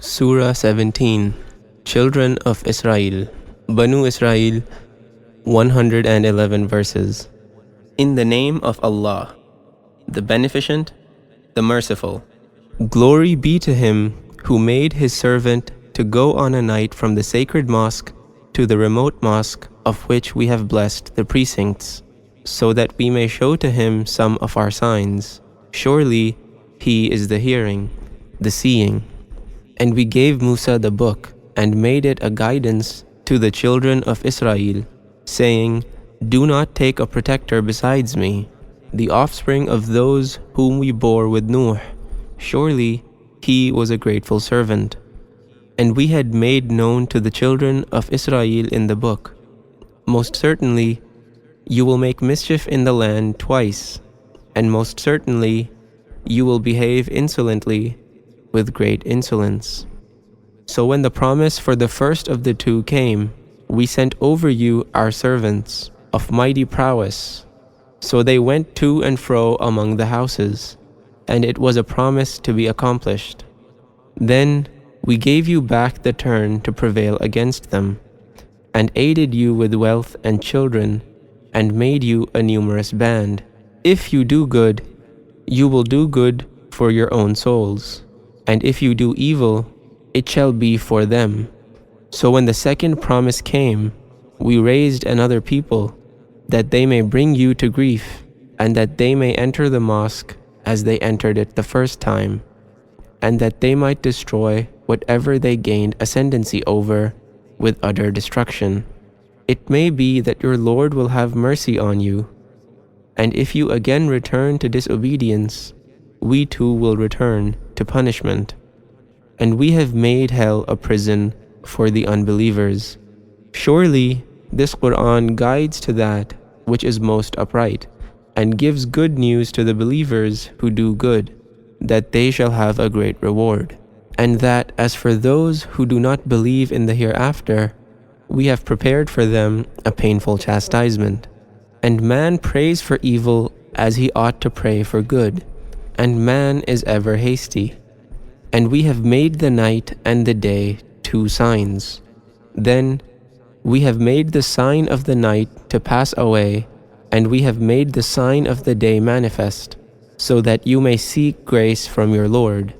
Surah 17, Children of Israel, Banu Israel, 111 verses. In the name of Allah, the Beneficent, the Merciful. Glory be to Him who made His servant to go on a night from the sacred mosque to the remote mosque of which we have blessed the precincts, so that we may show to him some of our signs. Surely He is the hearing, the seeing. And we gave Musa the book and made it a guidance to the children of Israel, saying, Do not take a protector besides me, the offspring of those whom we bore with Nuh. Surely he was a grateful servant. And we had made known to the children of Israel in the book, most certainly you will make mischief in the land twice, and most certainly you will behave insolently with great insolence. So when the promise for the first of the two came, we sent over you our servants of mighty prowess. So they went to and fro among the houses, and it was a promise to be accomplished. Then we gave you back the turn to prevail against them, and aided you with wealth and children, and made you a numerous band. If you do good, you will do good for your own souls, and if you do evil, it shall be for them. So when the second promise came, we raised another people, that they may bring you to grief, and that they may enter the mosque as they entered it the first time, and that they might destroy whatever they gained ascendancy over with utter destruction. It may be that your Lord will have mercy on you, and if you again return to disobedience, we too will return to punishment. And we have made hell a prison for the unbelievers. Surely this Qur'an guides to that which is most upright, and gives good news to the believers who do good, that they shall have a great reward. And that as for those who do not believe in the hereafter, we have prepared for them a painful chastisement. And man prays for evil as he ought to pray for good, and man is ever hasty. And we have made the night and the day two signs. Then we have made the sign of the night to pass away, and we have made the sign of the day manifest, so that you may seek grace from your Lord,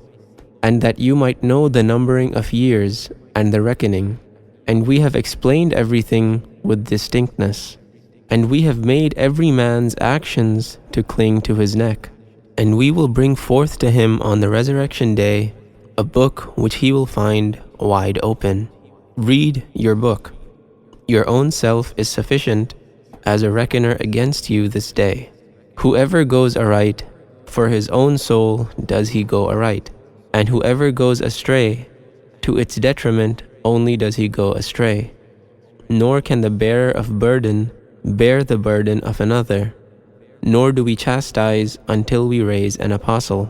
and that you might know the numbering of years and the reckoning. And we have explained everything with distinctness, and we have made every man's actions to cling to his neck. And we will bring forth to him on the resurrection day a book which he will find wide open. Read your book. Your own self is sufficient as a reckoner against you this day. Whoever goes aright, for his own soul does he go aright, and whoever goes astray, to its detriment only does he go astray. Nor can the bearer of burden bear the burden of another, nor do we chastise until we raise an apostle.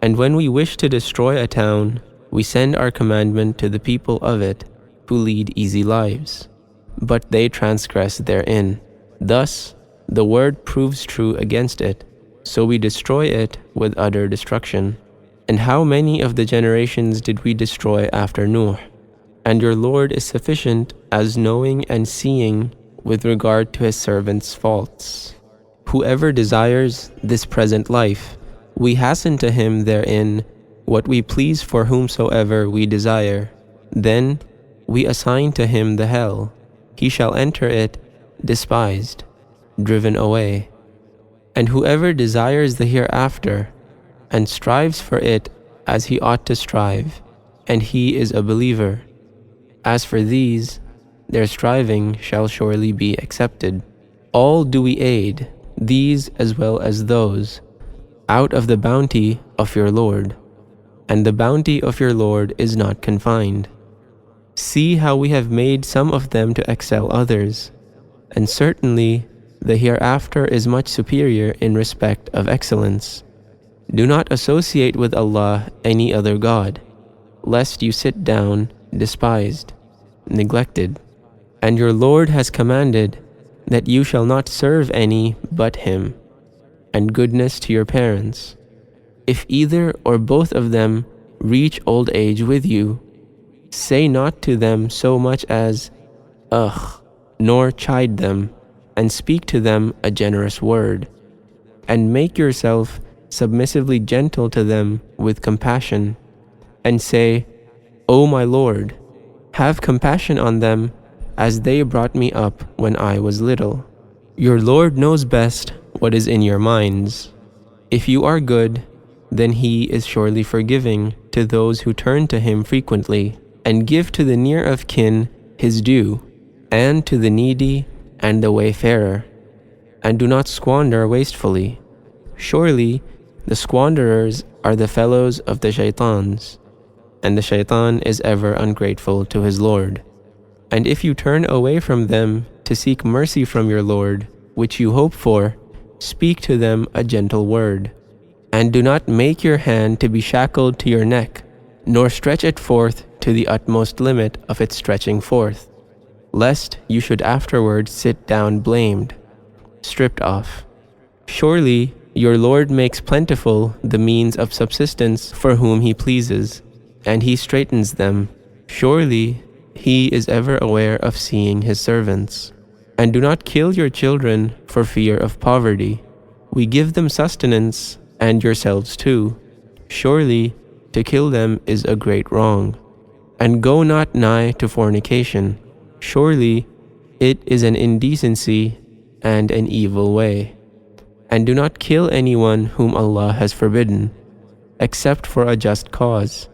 And when we wish to destroy a town, we send our commandment to the people of it, who lead easy lives, but they transgress therein. Thus the word proves true against it, so we destroy it with utter destruction. And how many of the generations did we destroy after Nuh? And your Lord is sufficient as knowing and seeing with regard to his servants' faults. Whoever desires this present life, we hasten to him therein what we please for whomsoever we desire. Then we assign to him the hell. He shall enter it despised, driven away. And whoever desires the hereafter, and strives for it as he ought to strive, and he is a believer, as for these, their striving shall surely be accepted. All do we aid, these as well as those, out of the bounty of your Lord, and the bounty of your Lord is not confined. See how we have made some of them to excel others, and certainly the hereafter is much superior in respect of excellence. Do not associate with Allah any other God, lest you sit down despised, neglected. And your Lord has commanded that you shall not serve any but Him, and goodness to your parents. If either or both of them reach old age with you. Say not to them so much as, ugh, nor chide them, and speak to them a generous word. And make yourself submissively gentle to them with compassion, and say, O my Lord, have compassion on them as they brought me up when I was little. Your Lord knows best what is in your minds. If you are good, then He is surely forgiving to those who turn to Him frequently, and give to the near of kin his due, and to the needy and the wayfarer, and do not squander wastefully. Surely the squanderers are the fellows of the shaitans, and the shaitan is ever ungrateful to his Lord. And if you turn away from them to seek mercy from your Lord, which you hope for, speak to them a gentle word. And do not make your hand to be shackled to your neck, nor stretch it forth to the utmost limit of its stretching forth, lest you should afterward sit down blamed, stripped off. Surely your Lord makes plentiful the means of subsistence for whom He pleases, and He straightens them. Surely He is ever aware of seeing His servants. And do not kill your children for fear of poverty. We give them sustenance, and yourselves too. Surely to kill them is a great wrong. And go not nigh to fornication. Surely it is an indecency and an evil way. And do not kill anyone whom Allah has forbidden, except for a just cause.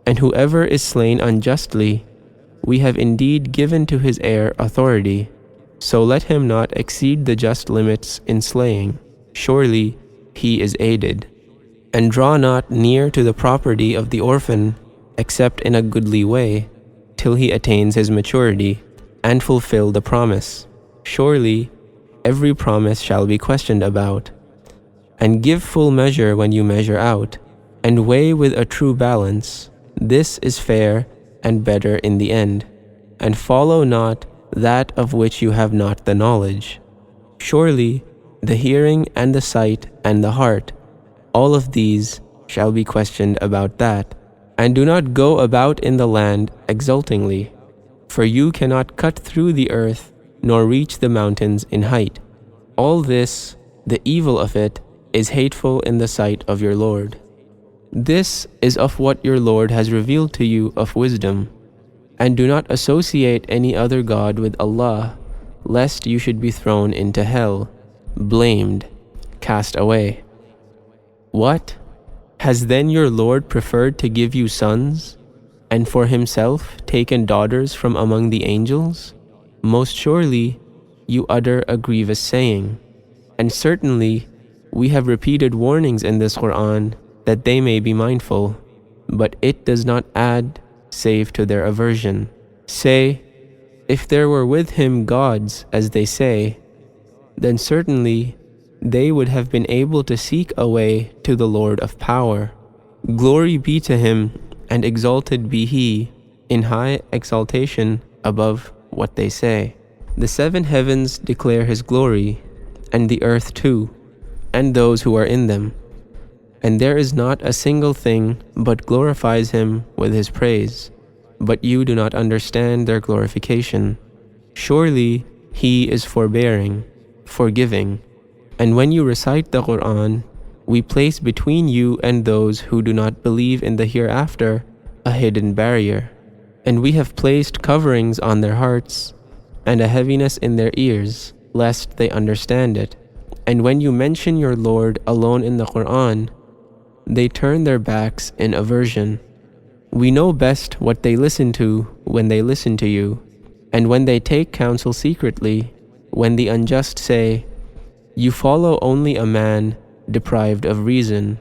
And whoever is slain unjustly, we have indeed given to his heir authority, so let him not exceed the just limits in slaying. Surely he is aided. And draw not near to the property of the orphan, except in a goodly way, till he attains his maturity, and fulfill the promise. Surely every promise shall be questioned about. And give full measure when you measure out, and weigh with a true balance. This is fair and better in the end. And follow not that of which you have not the knowledge. Surely the hearing and the sight and the heart, all of these shall be questioned about that. And do not go about in the land exultingly, for you cannot cut through the earth nor reach the mountains in height. All this, the evil of it, is hateful in the sight of your Lord. This is of what your Lord has revealed to you of wisdom. And do not associate any other God with Allah, lest you should be thrown into hell, blamed, cast away. What? Has then your Lord preferred to give you sons, and for Himself taken daughters from among the angels? Most surely you utter a grievous saying. And certainly we have repeated warnings in this Qur'an that they may be mindful, but it does not add save to their aversion. Say, if there were with Him gods, as they say, then certainly they would have been able to seek a way to the Lord of power. Glory be to Him, and exalted be He in high exaltation above what they say. The seven heavens declare His glory, and the earth too, and those who are in them. And there is not a single thing but glorifies Him with His praise, but you do not understand their glorification. Surely He is forbearing, forgiving. And when you recite the Qur'an, we place between you and those who do not believe in the hereafter a hidden barrier. And we have placed coverings on their hearts and a heaviness in their ears, lest they understand it. And when you mention your Lord alone in the Qur'an, they turn their backs in aversion. We know best what they listen to when they listen to you, and when they take counsel secretly, when the unjust say, you follow only a man deprived of reason.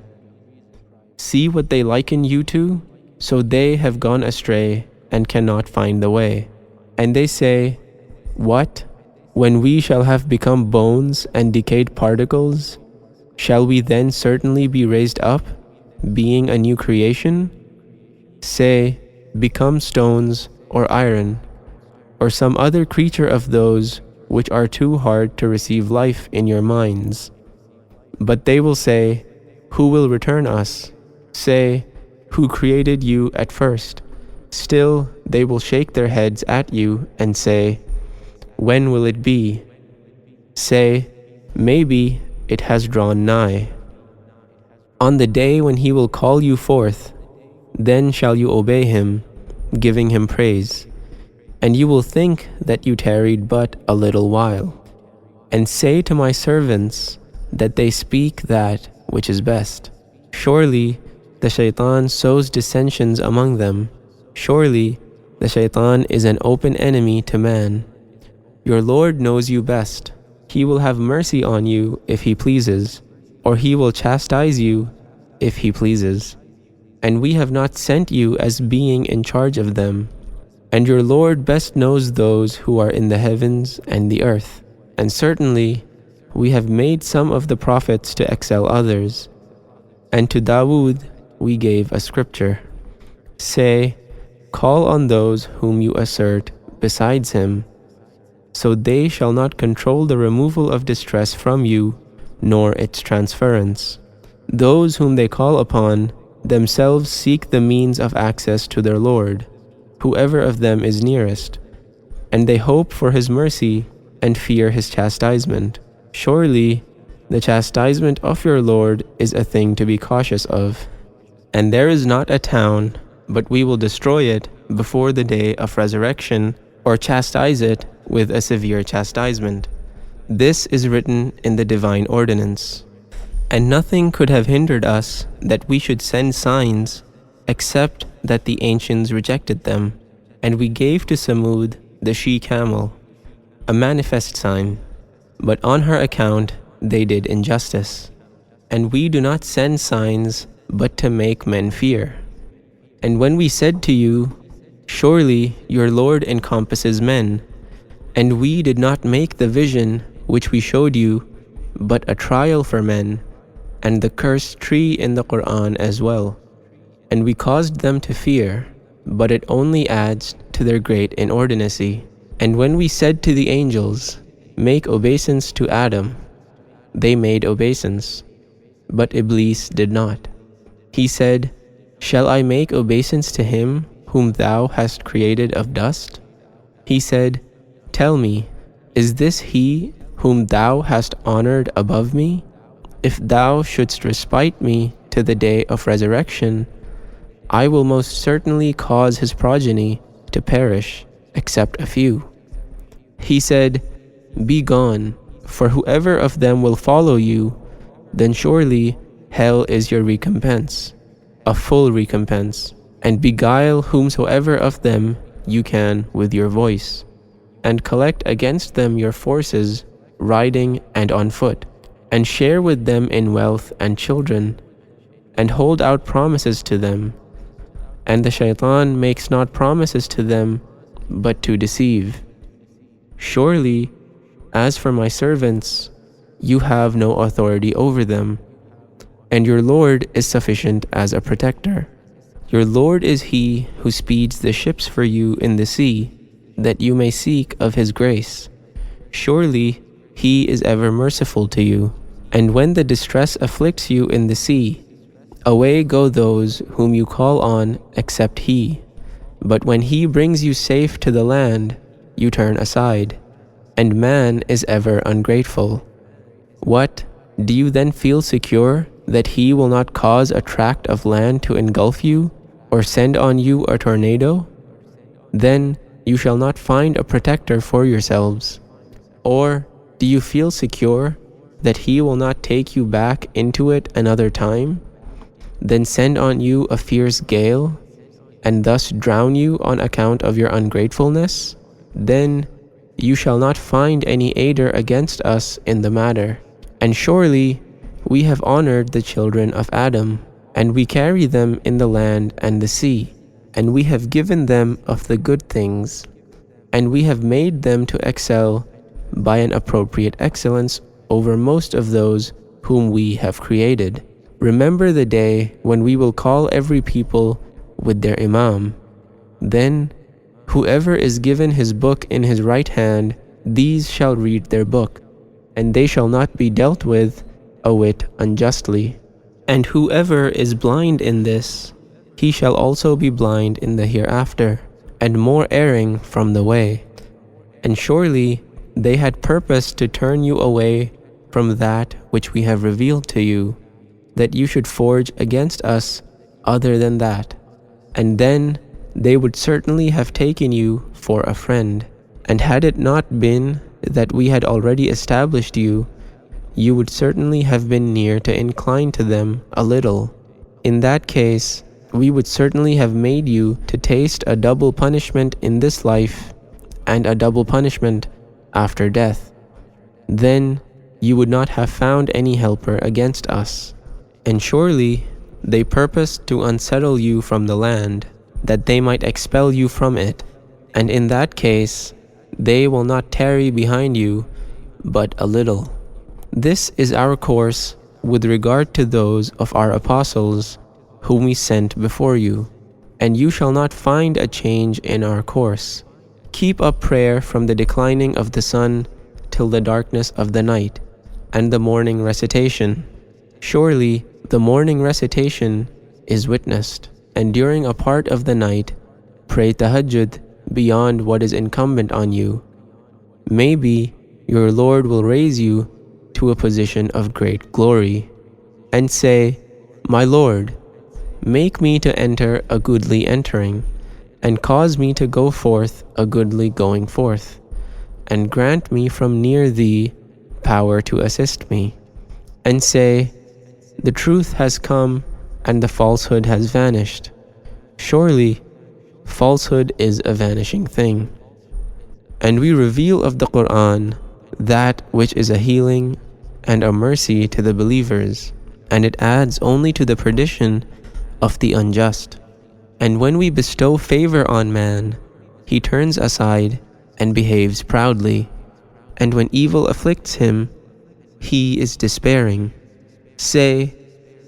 See what they liken you to? So they have gone astray and cannot find the way. And they say, what? When we shall have become bones and decayed particles, shall we then certainly be raised up, being a new creation? Say, become stones or iron, or some other creature of those which are too hard to receive life in your minds. But they will say, who will return us? Say, who created you at first. Still, they will shake their heads at you and say, when will it be? Say, maybe it has drawn nigh. On the day when he will call you forth, then shall you obey him, giving him praise. And you will think that you tarried but a little while. And say to my servants that they speak that which is best. Surely the shaitan sows dissensions among them. Surely the shaitan is an open enemy to man. Your Lord knows you best. He will have mercy on you if he pleases, or he will chastise you if he pleases. And we have not sent you as being in charge of them. And your Lord best knows those who are in the heavens and the earth. And certainly we have made some of the prophets to excel others. And to Dawood we gave a scripture. Say, call on those whom you assert besides him, so they shall not control the removal of distress from you, nor its transference. Those whom they call upon themselves seek the means of access to their Lord, whoever of them is nearest, and they hope for his mercy and fear his chastisement. Surely the chastisement of your Lord is a thing to be cautious of. And there is not a town, but we will destroy it before the day of resurrection, or chastise it with a severe chastisement. This is written in the divine ordinance. And nothing could have hindered us that we should send signs, except that the ancients rejected them. And we gave to Samud the she-camel, a manifest sign, but on her account they did injustice. And we do not send signs but to make men fear. And when we said to you, surely your Lord encompasses men, and we did not make the vision which we showed you but a trial for men, and the cursed tree in the Qur'an as well. And we caused them to fear, but it only adds to their great inordinacy. And when we said to the angels, make obeisance to Adam, they made obeisance, but Iblis did not. He said, shall I make obeisance to him whom thou hast created of dust? He said, tell me, is this he whom thou hast honored above me? If thou shouldst respite me to the day of resurrection, I will most certainly cause his progeny to perish, except a few. He said, be gone, for whoever of them will follow you, then surely hell is your recompense, a full recompense, and beguile whomsoever of them you can with your voice, and collect against them your forces, riding and on foot, and share with them in wealth and children, and hold out promises to them. And the shaitan makes not promises to them, but to deceive. Surely, as for my servants, you have no authority over them, and your Lord is sufficient as a protector. Your Lord is he who speeds the ships for you in the sea, that you may seek of his grace. Surely he is ever merciful to you. And when the distress afflicts you in the sea, away go those whom you call on except he. But when he brings you safe to the land, you turn aside, and man is ever ungrateful. What, do you then feel secure that he will not cause a tract of land to engulf you, or send on you a tornado? Then you shall not find a protector for yourselves. Or do you feel secure that he will not take you back into it another time, then send on you a fierce gale, and thus drown you on account of your ungratefulness? Then you shall not find any aider against us in the matter. And surely we have honored the children of Adam, and we carry them in the land and the sea, and we have given them of the good things, and we have made them to excel by an appropriate excellence over most of those whom we have created. Remember the day when we will call every people with their imam. Then whoever is given his book in his right hand, these shall read their book, and they shall not be dealt with a whit unjustly. And whoever is blind in this, he shall also be blind in the hereafter, and more erring from the way. And surely they had purposed to turn you away from that which we have revealed to you, that you should forge against us other than that. And then they would certainly have taken you for a friend. And had it not been that we had already established you, you would certainly have been near to incline to them a little. In that case, we would certainly have made you to taste a double punishment in this life and a double punishment after death. Then you would not have found any helper against us. And surely they purposed to unsettle you from the land, that they might expel you from it. And in that case, they will not tarry behind you, but a little. This is our course with regard to those of our apostles whom we sent before you, and you shall not find a change in our course. Keep up prayer from the declining of the sun till the darkness of the night, and the morning recitation. Surely the morning recitation is witnessed, and during a part of the night, pray tahajjud beyond what is incumbent on you. Maybe your Lord will raise you to a position of great glory, and say, My Lord, make me to enter a goodly entering, and cause me to go forth a goodly going forth, and grant me from near thee power to assist me. And say, The truth has come, and the falsehood has vanished. Surely falsehood is a vanishing thing. And we reveal of the Qur'an that which is a healing and a mercy to the believers, and it adds only to the perdition of the unjust. And when we bestow favor on man, he turns aside and behaves proudly, and when evil afflicts him, he is despairing. Say,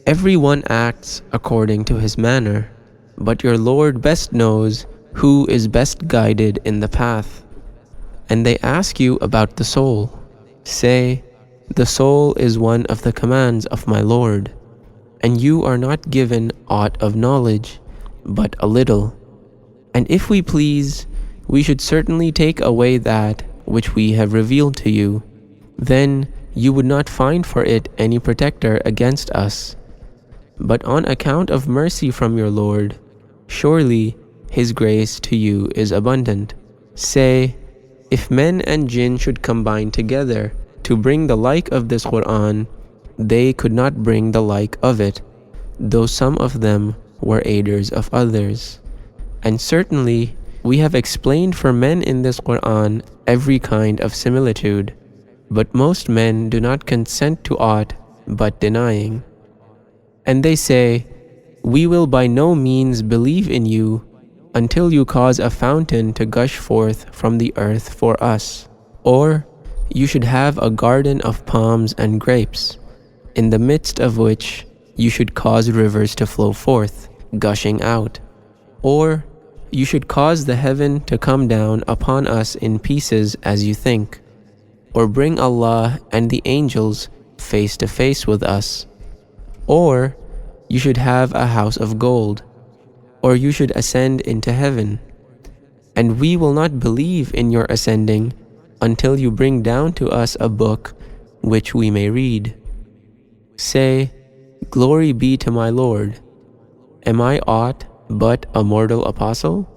Everyone acts according to his manner, but your Lord best knows who is best guided in the path. And they ask you about the soul. Say, The soul is one of the commands of my Lord, and you are not given aught of knowledge, but a little. And if we please, we should certainly take away that which we have revealed to you. Then you would not find for it any protector against us. But on account of mercy from your Lord, surely His grace to you is abundant. Say, If men and jinn should combine together to bring the like of this Qur'an, they could not bring the like of it, though some of them were aiders of others. And certainly we have explained for men in this Qur'an every kind of similitude, but most men do not consent to aught but denying. And they say, We will by no means believe in you until you cause a fountain to gush forth from the earth for us, or you should have a garden of palms and grapes, in the midst of which you should cause rivers to flow forth, gushing out, or you should cause the heaven to come down upon us in pieces as you think, or bring Allah and the angels face to face with us, or you should have a house of gold, or you should ascend into heaven. And we will not believe in your ascending until you bring down to us a book which we may read. Say, Glory be to my Lord. Am I aught but a mortal apostle?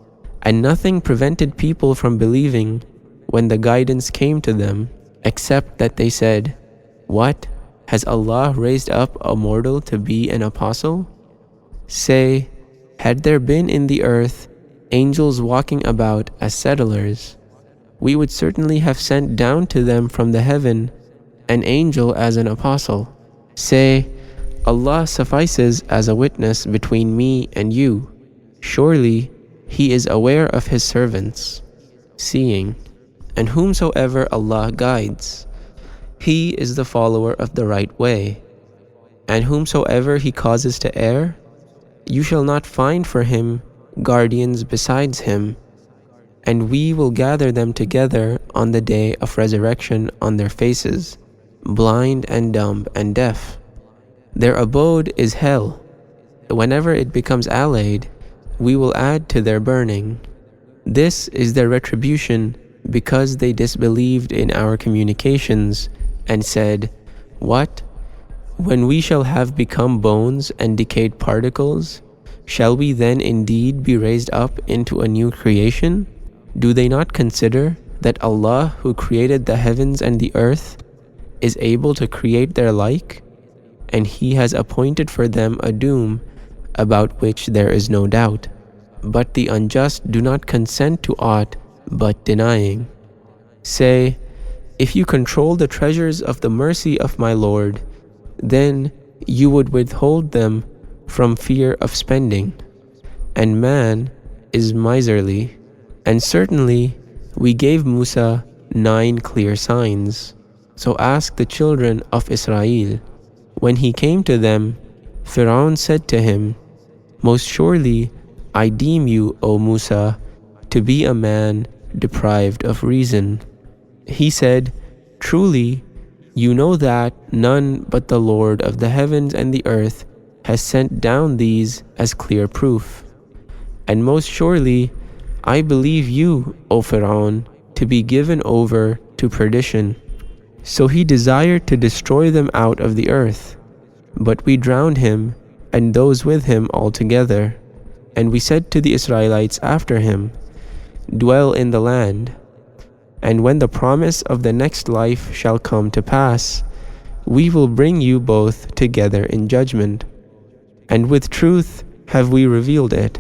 And nothing prevented people from believing when the guidance came to them, except that they said, What? Has Allah raised up a mortal to be an apostle? Say, Had there been in the earth angels walking about as settlers, we would certainly have sent down to them from the heaven an angel as an apostle. Say, Allah suffices as a witness between me and you. Surely He is aware of His servants, seeing, and whomsoever Allah guides, He is the follower of the right way. And whomsoever He causes to err, you shall not find for him guardians besides Him. And we will gather them together on the day of resurrection on their faces, blind and dumb and deaf. Their abode is hell. Whenever it becomes allayed, we will add to their burning. This is their retribution because they disbelieved in our communications and said, "What? When we shall have become bones and decayed particles, shall we then indeed be raised up into a new creation? Do they not consider that Allah, who created the heavens and the earth, is able to create their like? And He has appointed for them a doom about which there is no doubt. But the unjust do not consent to aught but denying. Say, if you control the treasures of the mercy of my Lord, then you would withhold them from fear of spending. And man is miserly. And certainly we gave Musa 9 clear signs. So ask the children of Israel. When he came to them, Pharaoh said to him, "Most surely I deem you, O Musa, to be a man deprived of reason." He said, "Truly, you know that none but the Lord of the heavens and the earth has sent down these as clear proof. And most surely I believe you, O Pharaoh, to be given over to perdition." So he desired to destroy them out of the earth, but we drowned him and those with him altogether. And we said to the Israelites after him, "Dwell in the land. And when the promise of the next life shall come to pass, we will bring you both together in judgment. And with truth have we revealed it,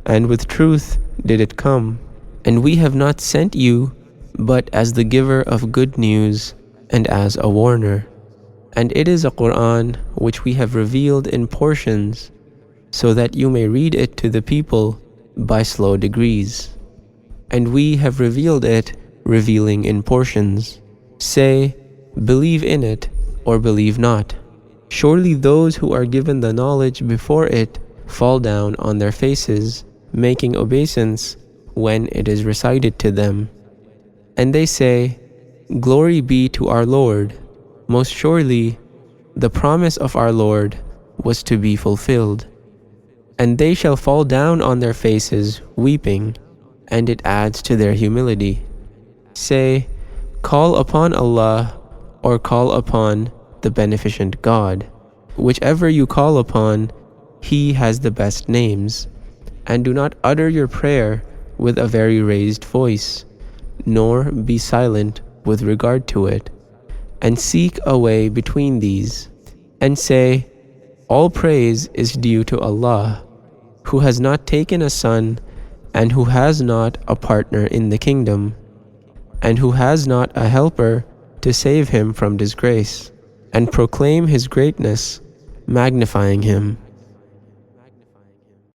and with truth did it come. And we have not sent you but as the giver of good news and as a warner. And it is a Qur'an which we have revealed in portions, so that you may read it to the people by slow degrees. And we have revealed it, revealing in portions. Say, believe in it or believe not. Surely those who are given the knowledge before it fall down on their faces, making obeisance when it is recited to them. And they say, Glory be to our Lord. Most surely the promise of our Lord was to be fulfilled. And they shall fall down on their faces weeping, and it adds to their humility. Say, call upon Allah or call upon the beneficent God. Whichever you call upon, He has the best names. And do not utter your prayer with a very raised voice, nor be silent with regard to it. And seek a way between these, and say, all praise is due to Allah, who has not taken a son, and who has not a partner in the kingdom, and who has not a helper to save him from disgrace, and proclaim His greatness, magnifying Him.